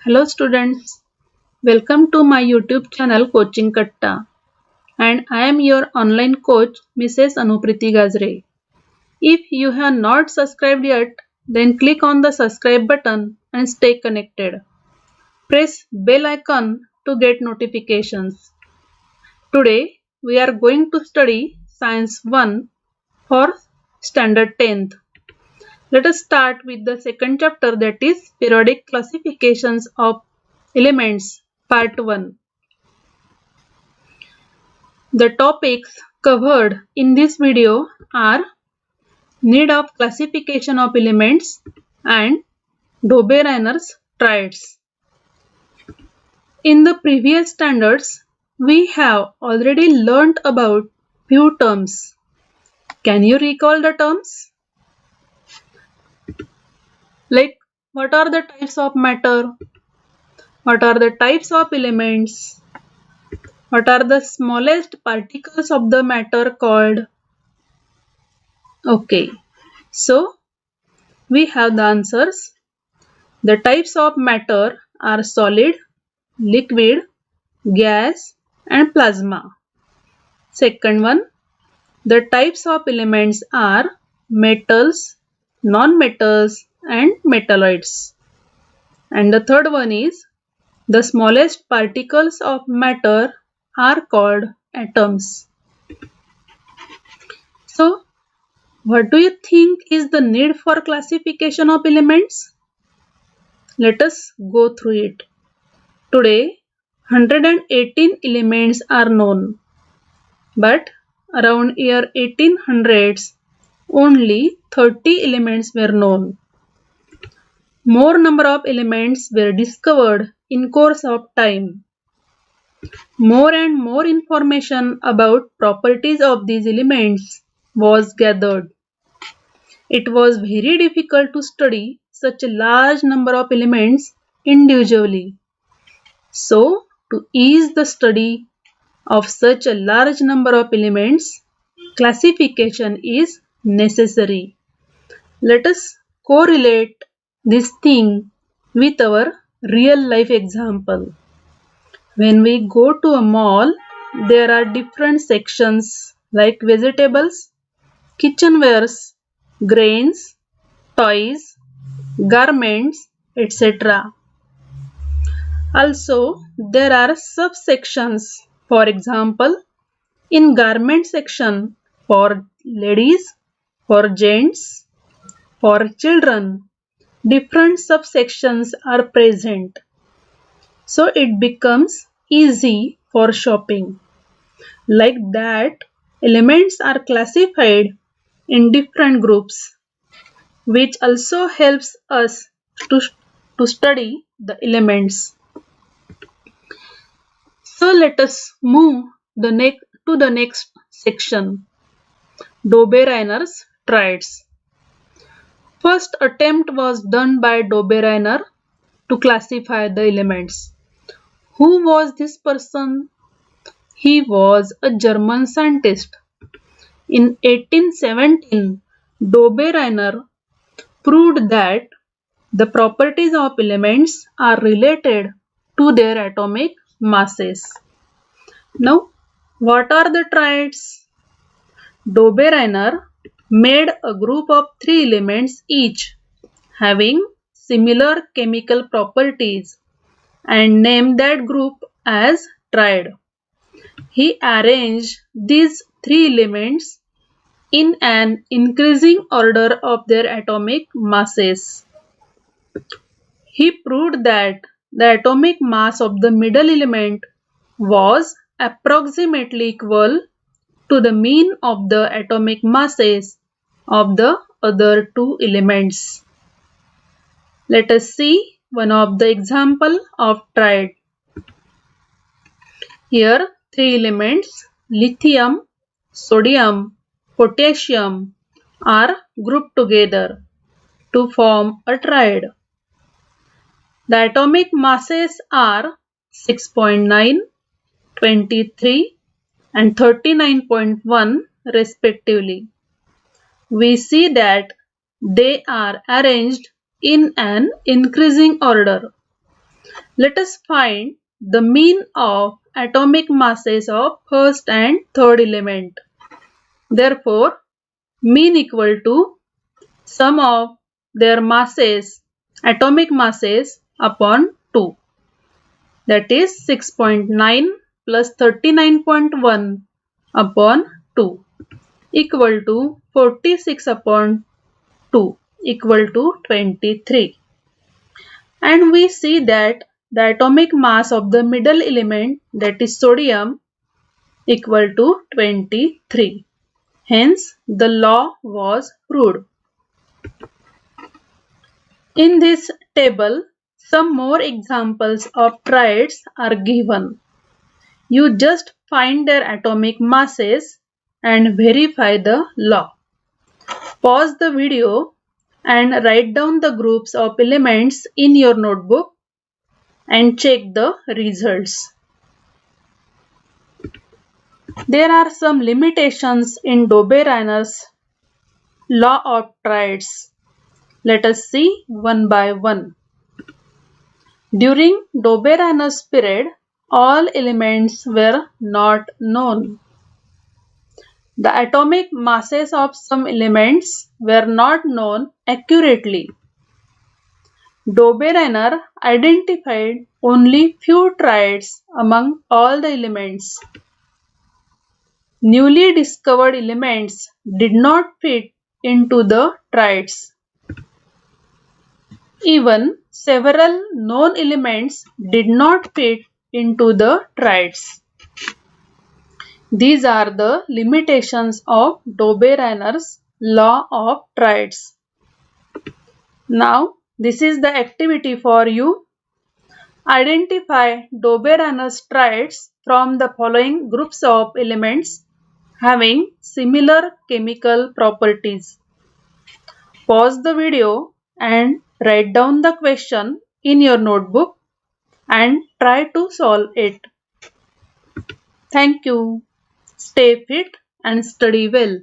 Hello students, welcome to my YouTube channel Coaching Katta and I am your online coach Mrs. Anupriti Gazre. If you have not subscribed yet, then click on the subscribe button and stay connected. Press bell icon to get notifications. Today we are going to study Science 1 for Standard 10th. Let us start with the second chapter, that is Periodic Classifications of Elements, Part 1. The topics covered in this video are need of classification of elements and Dobbe-Reiner's triads. In the previous standards, we have already learnt about few terms. Can you recall the terms? Like, what are the types of matter? What are the types of elements? What are the smallest particles of the matter called? Okay, so we have the answers. The types of matter are solid, liquid, gas, and plasma. Second one, the types of elements are metals, non-metals, and metalloids. And the third one is the smallest particles of matter are called atoms. So, what do you think is the need for classification of elements? Let us go through it. Today, 118 elements are known, but around year 1800s, only 30 elements were known. More number of elements were discovered in course of time. More and more information about properties of these elements was gathered. It was very difficult to study such a large number of elements individually. So, to ease the study of such a large number of elements, classification is necessary. Let us correlate this thing with our real life example. When we go to a mall, there are different sections like vegetables, kitchenwares, grains, toys, garments, etc. Also, there are subsections. For example, in garment section for ladies, for gents, for children, different subsections are present. So it becomes easy for shopping. Like that, elements are classified in different groups, which also helps us to study the elements. So let us move to the next section, Dobbe-Reiner's triads. First attempt was done by Dobbe-Reiner to classify the elements. Who was this person? He was a German scientist. In 1817, Dobbe-Reiner proved that the properties of elements are related to their atomic masses. Now, what are the triads? Dobbe-Reiner made a group of 3 elements each having similar chemical properties and named that group as triad. He arranged these 3 elements in an increasing order of their atomic masses. He proved that the atomic mass of the middle element was approximately equal to the mean of the atomic masses of the other 2 elements. Let us see one of the example of triad. Here 3 elements lithium, sodium, potassium are grouped together to form a triad. The atomic masses are 6.9, 23 and 39.1 respectively. We see that they are arranged in an increasing order. Let us find the mean of atomic masses of first and third element. Therefore, mean equal to sum of their masses, atomic masses upon 2. That is 6.9 plus 39.1 upon 2 equal to 46 upon 2 equal to 23. And we see that the atomic mass of the middle element, that is sodium, equal to 23. Hence, the law was proved. In this table, some more examples of triads are given. You just find their atomic masses and verify the law. Pause the video and write down the groups of elements in your notebook and check the results. There are some limitations in Dobbe-Reiner's law of triads. Let us see one by one. During Dobbe-Reiner's period, all elements were not known. The atomic masses of some elements were not known accurately. Dobbe-Reiner identified only few triads among all the elements. Newly discovered elements did not fit into the triads. Even several known elements did not fit into the triads. These are the limitations of Dobbe-Reiner's law of triads. Now, this is the activity for you. Identify Dobbe-Reiner's triads from the following groups of elements having similar chemical properties. Pause the video and write down the question in your notebook and try to solve it. Thank you. Stay fit and study well.